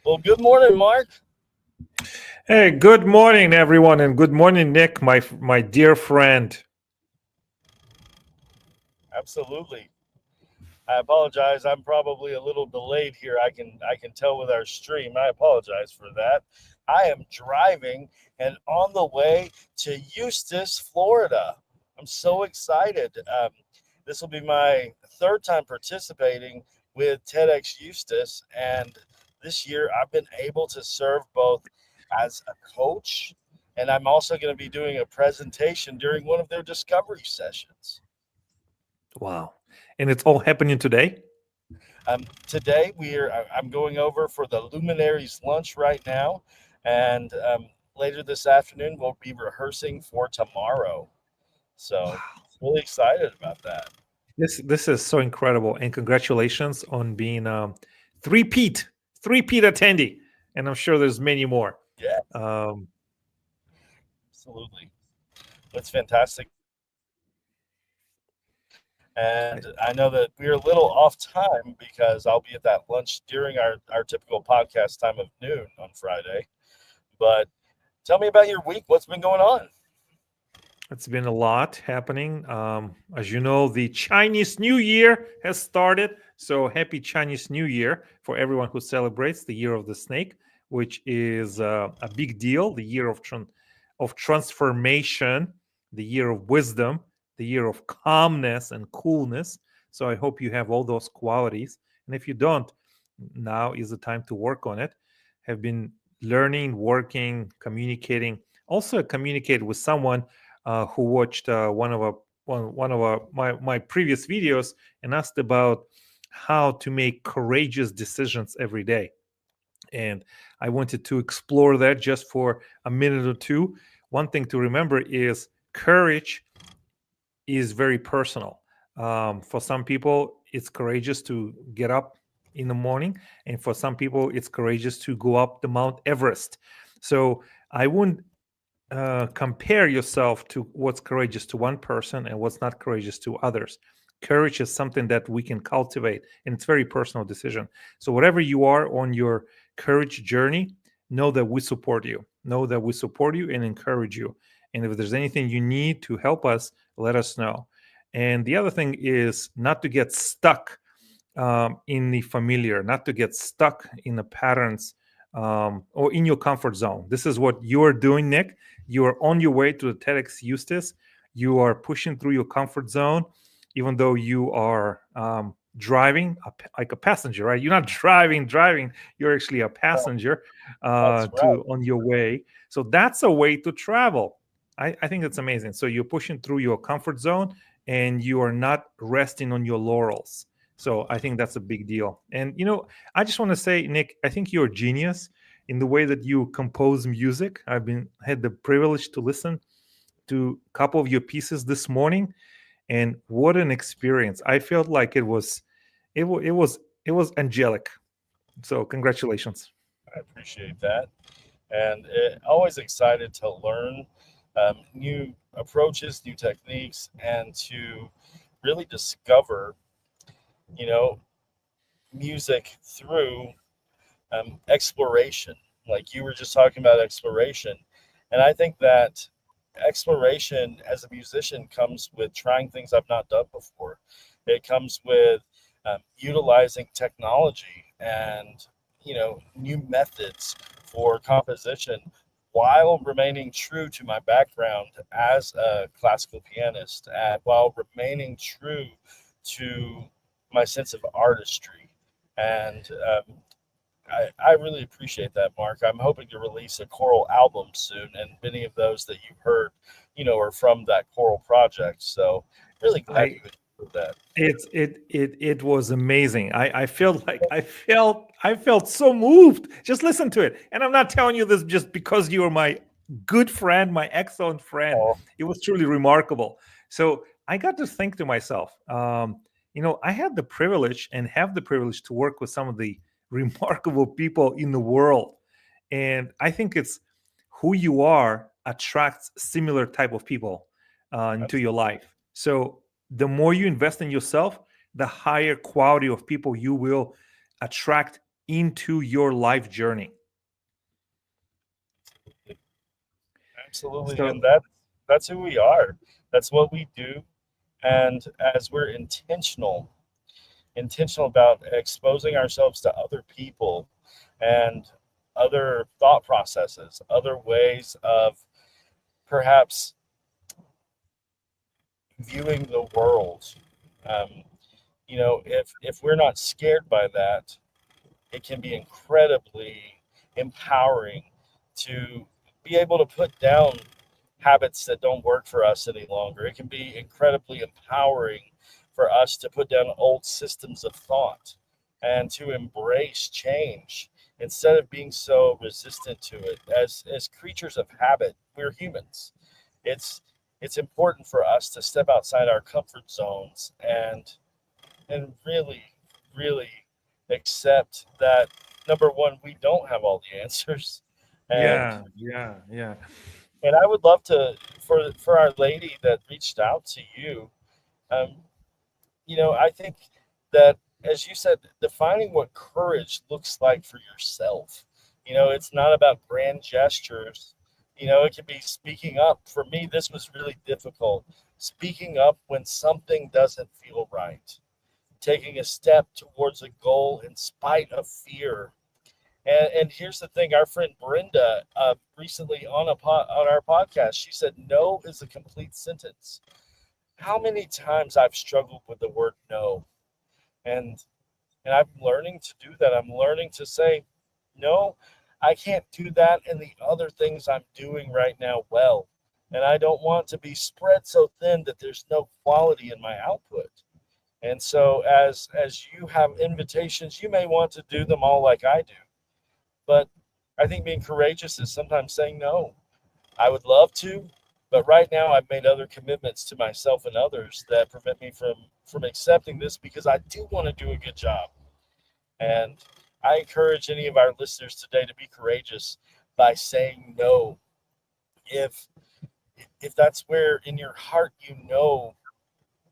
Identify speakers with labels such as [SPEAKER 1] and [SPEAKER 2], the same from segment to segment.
[SPEAKER 1] Well, good morning, Mark.
[SPEAKER 2] Hey, good morning, everyone, and good morning, Nick, my dear friend.
[SPEAKER 1] Absolutely. I apologize. I'm probably a little delayed here. I can tell with our stream. I apologize for that. I am driving and on the way to Eustis, Florida. I'm so excited. This will be my third time participating with TEDx Eustis, and this year I've been able to serve both as a coach, and I'm also going to be doing a presentation during one of their discovery sessions.
[SPEAKER 2] Wow, and it's all happening today.
[SPEAKER 1] Today I'm going over for the luminaries lunch right now, and later this afternoon we'll be rehearsing for tomorrow. So
[SPEAKER 2] Wow,
[SPEAKER 1] really excited about that.
[SPEAKER 2] this is so incredible, and congratulations on being three-peat three-peat attendee, and I'm sure there's many more.
[SPEAKER 1] Yeah,
[SPEAKER 2] Um,
[SPEAKER 1] absolutely. It's fantastic.
[SPEAKER 2] I,
[SPEAKER 1] And I know that we're a little off time because I'll be at that lunch during our typical podcast time of noon on Friday. But tell me about your week. What's been going on?
[SPEAKER 2] it's been a lot happening. As you know, the Chinese New Year has started. So happy Chinese New Year for everyone who celebrates the Year of the Snake, which is a big deal. The year of transformation, the year of wisdom, the year of calmness and coolness. So I hope you have all those qualities. And if you don't, now is the time to work on it. Have been learning, working, communicating. Also communicate with someone who watched one of my previous videos and asked about how to make courageous decisions every day. And I wanted to explore that just for a minute or two. One thing to remember is courage is very personal. For some people, it's courageous to get up in the morning, and for some people, it's courageous to go up the Mount Everest. So I wouldn't compare yourself to what's courageous to one person and what's not courageous to others. Courage is something that we can cultivate, and it's a very personal decision. So whatever you are on your courage journey, know that we support you. Know that we support you and encourage you. And if there's anything you need to help us, let us know. And the other thing is not to get stuck in the familiar, not to get stuck in the patterns or in your comfort zone. This is what you are doing, Nick. You are on your way to the TEDx Eustis. You are pushing through your comfort zone, even though you are driving like a passenger, right? You're not driving. You're actually a
[SPEAKER 1] Oh,
[SPEAKER 2] passenger
[SPEAKER 1] that's right.
[SPEAKER 2] to on your way. So that's a way to travel. I think that's amazing. So you're pushing through your comfort zone and you are not resting on your laurels. So I think that's a big deal. And I just want to say, Nick, I think you're a genius in the way that you compose music. I've been had the privilege to listen to a couple of your pieces this morning, and what an experience! I felt like it was angelic. So congratulations.
[SPEAKER 1] I appreciate that. And always excited to learn new approaches, new techniques, and to really discover, you know, music through exploration. Like you were just talking about exploration. And I think that exploration as a musician comes with trying things I've not done before. It comes with utilizing technology and, new methods for composition while remaining true to my background as a classical pianist, and while remaining true to my sense of artistry. And I really appreciate that, Mark. I'm hoping to release a choral album soon, and many of those that you've heard, are from that choral project. So really glad
[SPEAKER 2] I
[SPEAKER 1] you enjoyed that.
[SPEAKER 2] it was amazing. I felt like I felt so moved. Just listen to it. And I'm not telling you this just because you are my good friend, my excellent friend.
[SPEAKER 1] Oh,
[SPEAKER 2] It was truly remarkable. So I got to think to myself, I had the privilege and have the privilege to work with some of the remarkable people in the world. And I think it's who you are attracts similar type of people into your
[SPEAKER 1] absolutely.
[SPEAKER 2] life. So the more you invest in yourself, the higher quality of people you will attract into your life journey.
[SPEAKER 1] Absolutely.
[SPEAKER 2] So
[SPEAKER 1] And that's who we are. That's what we do. And as we're intentional about exposing ourselves to other people and other thought processes, other ways of perhaps viewing the world. Um, if we're not scared by that, it can be incredibly empowering to be able to put down habits that don't work for us any longer. It can be incredibly empowering for us to put down old systems of thought and to embrace change instead of being so resistant to it. As creatures of habit, we're humans. It's it's important for us to step outside our comfort zones and really, really accept that number one, we don't have all the answers. And
[SPEAKER 2] yeah, yeah, yeah.
[SPEAKER 1] and I would love to for our lady that reached out to you, um, I think that as you said, defining what courage looks like for yourself. It's not about grand gestures. It can be speaking up. For me, this was really difficult. Speaking up when something doesn't feel right, taking a step towards a goal in spite of fear. And here's the thing: our friend Brenda, recently on our podcast, she said, "No is a complete sentence." How many times I've struggled with the word "no," and and I'm learning to do that. I'm learning to say, "No, I can't do that," and the other things I'm doing right now well. And I don't want to be spread so thin that there's no quality in my output. And so as you have invitations, you may want to do them all like I do. But I think being courageous is sometimes saying no. I would love to, but right now I've made other commitments to myself and others that prevent me from accepting this because I do want to do a good job. And I encourage any of our listeners today to be courageous by saying no. If if that's where in your heart you know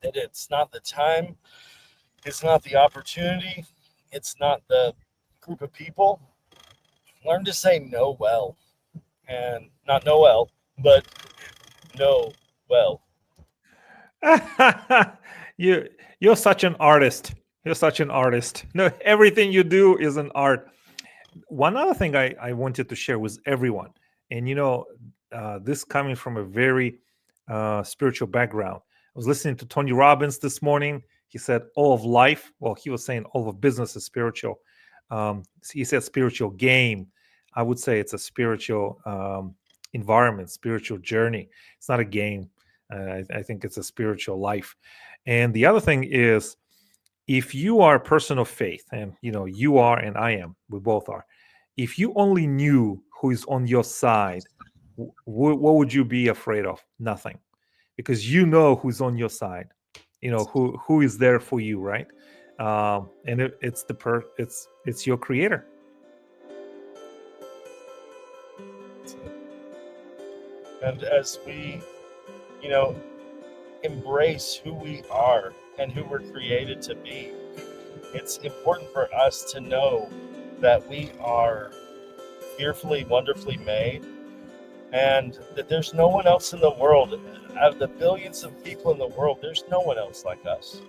[SPEAKER 1] that it's not the time, it's not the opportunity, it's not the group of people, learn to say no well. And not Noel, but no well.
[SPEAKER 2] you you're such an artist. You're such an artist. No, everything you do is an art. One other thing I wanted to share with everyone, and this coming from a very spiritual background. I was listening to Tony Robbins this morning. He said all of life. Well, he was saying all of business is spiritual. He said spiritual game. I would say it's a spiritual environment, spiritual journey. It's not a game. I think it's a spiritual life. And the other thing is, if you are a person of faith, and you are, and I am, we both are. If you only knew who is on your side, what would you be afraid of? Nothing, because you know who's on your side. Who is there for you, right? And it's your creator.
[SPEAKER 1] And as we, you know, embrace who we are and who we're created to be, it's important for us to know that we are fearfully, wonderfully made, and that there's no one else in the world. Out of the billions of people in the world, there's no one else like us.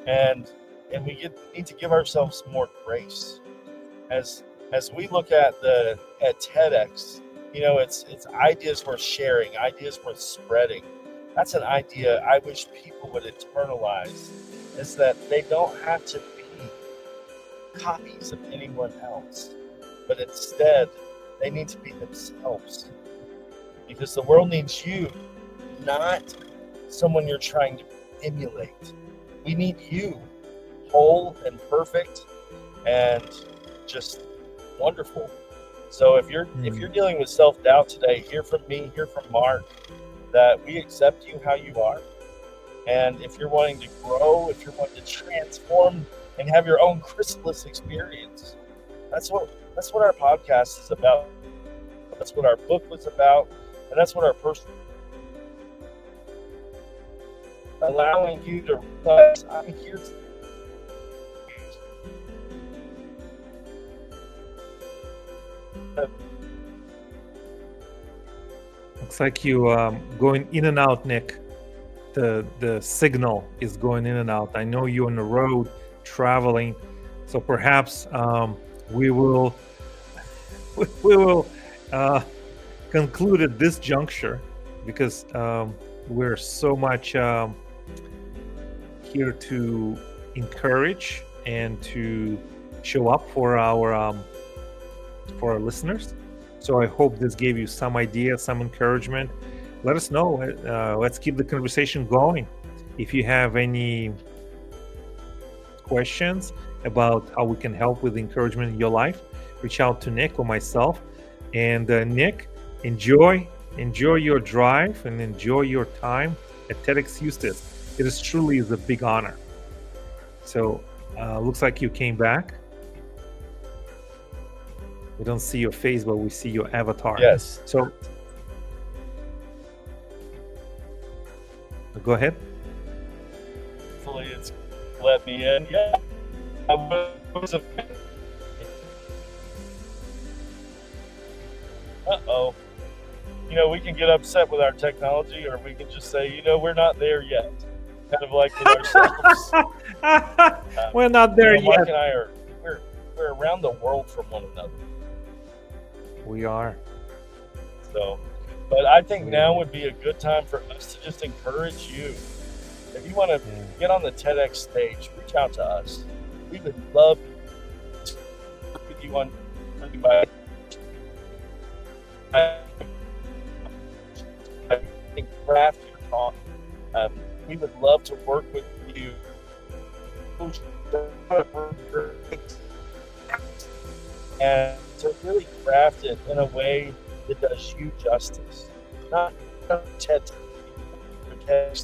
[SPEAKER 1] And we need to give ourselves more grace as we look at TEDx. It's ideas worth sharing, ideas worth spreading. That's an idea I wish people would internalize, is that they don't have to be copies of anyone else, but instead they need to be themselves, because the world needs you, not someone you're trying to emulate. We need you, whole and perfect and just wonderful. So if you're
[SPEAKER 2] Mm.
[SPEAKER 1] dealing with self-doubt today, hear from me, hear from Mark, that we accept you how you are. And if you're wanting to grow, if you're wanting to transform and have your own chrysalis experience, that's what our podcast is about. That's what our book was about, and that's what our personal, allowing you to realize I'm here to
[SPEAKER 2] Looks like you going in and out, Nick. The signal is going in and out. I know you're on the road traveling, so perhaps we will we will conclude at this juncture because we're so much here to encourage and to show up for our listeners. So I hope this gave you some idea, some encouragement. Let us know. Let's keep the conversation going. If you have any questions about how we can help with encouragement in your life, reach out to Nick or myself. And Nick, enjoy your drive and enjoy your time at TEDx Eustis. It is truly a big honor. So looks like you came back. We don't see your face, but we see your avatar.
[SPEAKER 1] Yes.
[SPEAKER 2] So go ahead.
[SPEAKER 1] Hopefully it's let me in. Yeah. Uh-oh. You know, we can get upset with our technology, or we can just say, you know, we're not there yet. Kind of like with ourselves.
[SPEAKER 2] We're not there
[SPEAKER 1] you know, Mark
[SPEAKER 2] yet.
[SPEAKER 1] and I are we're around the world from one another.
[SPEAKER 2] We are.
[SPEAKER 1] So, but I think now would be a good time for us to just encourage you. If you want to get on the TEDx stage, reach out to us. We would love to work with you on I think craft your talk. We would love to work with you. And to really craft it in a way that does you justice. Not TED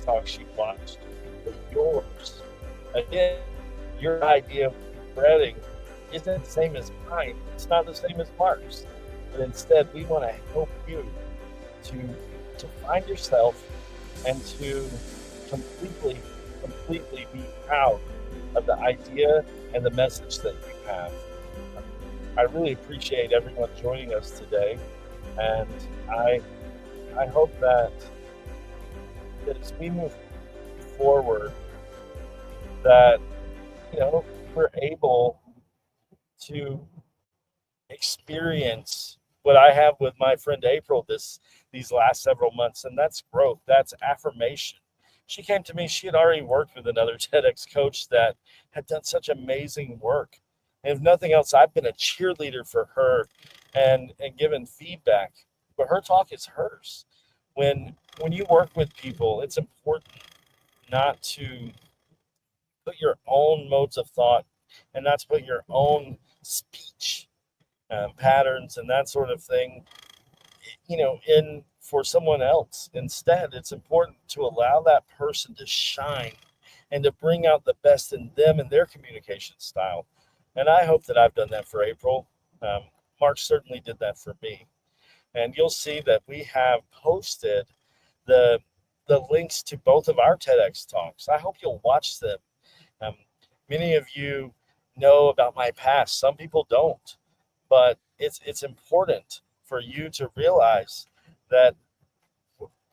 [SPEAKER 1] talks you watched, but yours. Again, your idea of spreading isn't the same as mine. It's not the same as Mark's. But instead, we want to help you to find yourself and to completely be proud of the idea and the message that you have. I really appreciate everyone joining us today, and I hope that as we move forward, that we're able to experience what I have with my friend April these last several months, and that's growth, that's affirmation. She came to me, she had already worked with another TEDx coach that had done such amazing work. And if nothing else, I've been a cheerleader for her and given feedback. But her talk is hers. When you work with people, it's important not to put your own modes of thought and not to put your own speech patterns and that sort of thing, in for someone else. Instead, it's important to allow that person to shine and to bring out the best in them and their communication style. And I hope that I've done that for April. Mark certainly did that for me. And you'll see that we have posted the links to both of our TEDx talks. I hope you'll watch them. Many of you know about my past. Some people don't. But it's important for you to realize that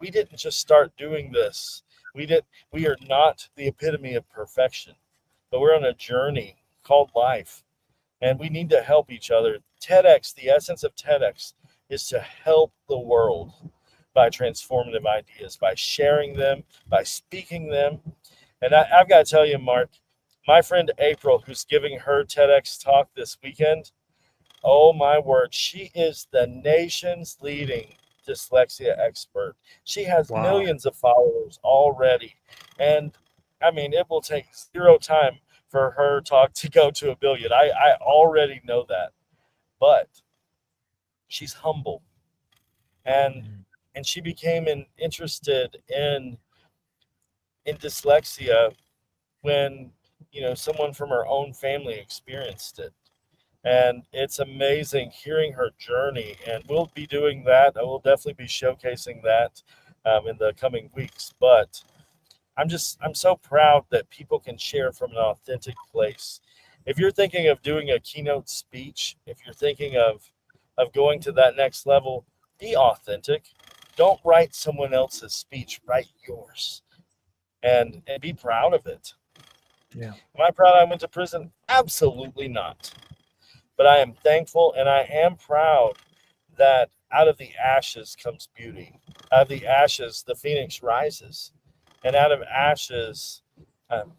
[SPEAKER 1] we didn't just start doing this. We are not the epitome of perfection, but we're on a journey called life, and we need to help each other. TEDx, the essence of TEDx, is to help the world by transformative ideas, by sharing them, by speaking them. And I've got to tell you, Mark, my friend April, who's giving her TEDx talk this weekend, oh my word, she is the nation's leading dyslexia expert. She has millions of followers already. And I mean, it will take zero time for her talk to go to 1 billion. I already know that. But she's humble. And she became interested in dyslexia when, someone from her own family experienced it. And it's amazing hearing her journey, and we'll be doing that. I will definitely be showcasing that in the coming weeks. But I'm so proud that people can share from an authentic place. If you're thinking of doing a keynote speech, if you're thinking of of going to that next level, be authentic. Don't write someone else's speech, write yours, and be proud of it.
[SPEAKER 2] Yeah.
[SPEAKER 1] Am I proud I went to prison? Absolutely not. But I am thankful and I am proud that out of the ashes comes beauty. Out of the ashes, the phoenix rises. And out of ashes, um,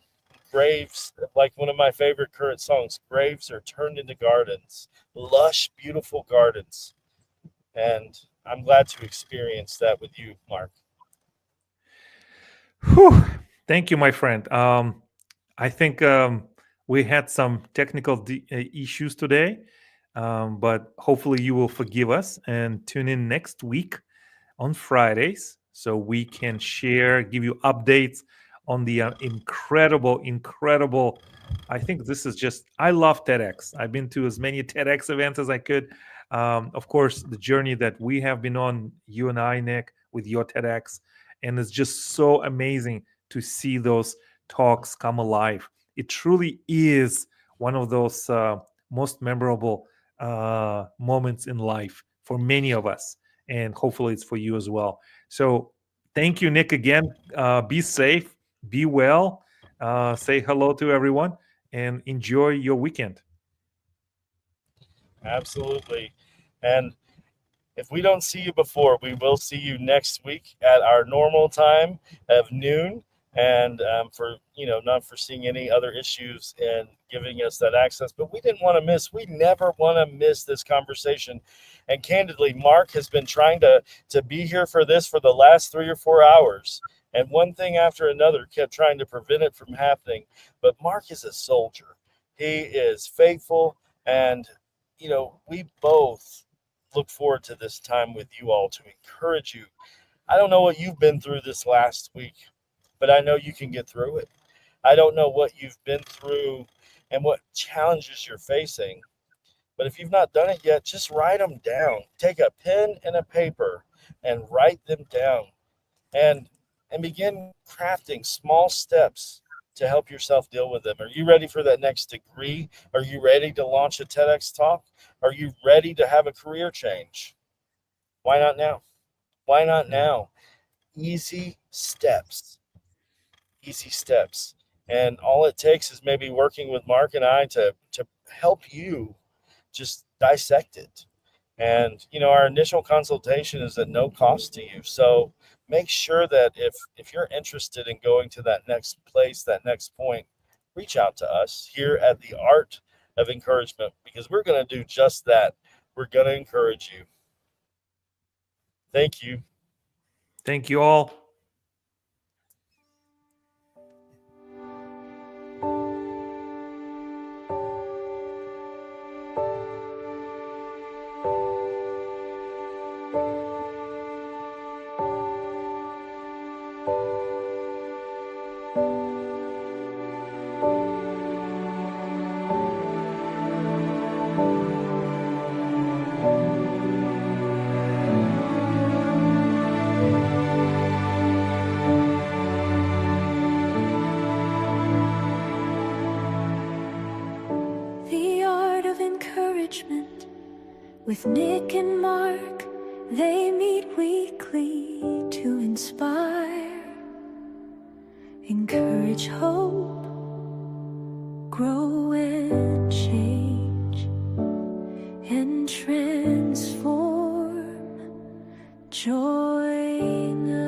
[SPEAKER 1] graves, like one of my favorite current songs, graves are turned into gardens, lush, beautiful gardens. And I'm glad to experience that with you, Mark.
[SPEAKER 2] Whew. Thank you, my friend. I think we had some technical issues today, but hopefully you will forgive us and tune in next week on Fridays so we can share, give you updates on the incredible. I think this is just, I love TEDx. I've been to as many TEDx events as I could. Of course, the journey that we have been on, you and I, Nick, with your TEDx, and it's just so amazing to see those talks come alive. It truly is one of those most memorable moments in life for many of us, and hopefully it's for you as well. So thank you, Nick, again. Be safe, be well, say hello to everyone, and enjoy your weekend.
[SPEAKER 1] Absolutely. And if we don't see you before, we will see you next week at our normal time of noon. And for, not foreseeing any other issues and giving us that access, but we never want to miss this conversation. And candidly, Mark has been trying to be here for this for the last 3 or 4 hours. And one thing after another kept trying to prevent it from happening. But Mark is a soldier. He is faithful. And, we both look forward to this time with you all to encourage you. I don't know what you've been through this last week, but I know you can get through it. I don't know what you've been through and what challenges you're facing, but if you've not done it yet, just write them down. Take a pen and a paper and write them down, and begin crafting small steps to help yourself deal with them. Are you ready for that next degree? Are you ready to launch a TEDx talk? Are you ready to have a career change? Why not now? Why not now? Easy steps. Easy steps. And all it takes is maybe working with Mark and I to help you just dissect it. And, our initial consultation is at no cost to you. So make sure that if you're interested in going to that next place, that next point, reach out to us here at the Art of Encouragement, because we're going to do just that. We're going to encourage you. Thank you.
[SPEAKER 2] Thank you all.
[SPEAKER 3] With Nick and Mark, they meet weekly to inspire, encourage hope, grow and change, and transform. Join us.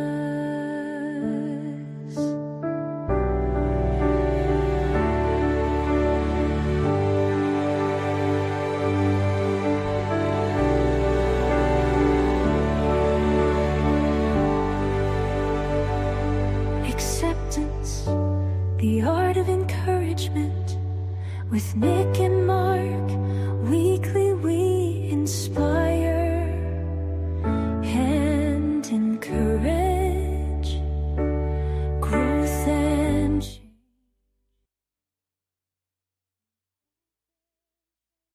[SPEAKER 3] Acceptance, the art of encouragement, with Nick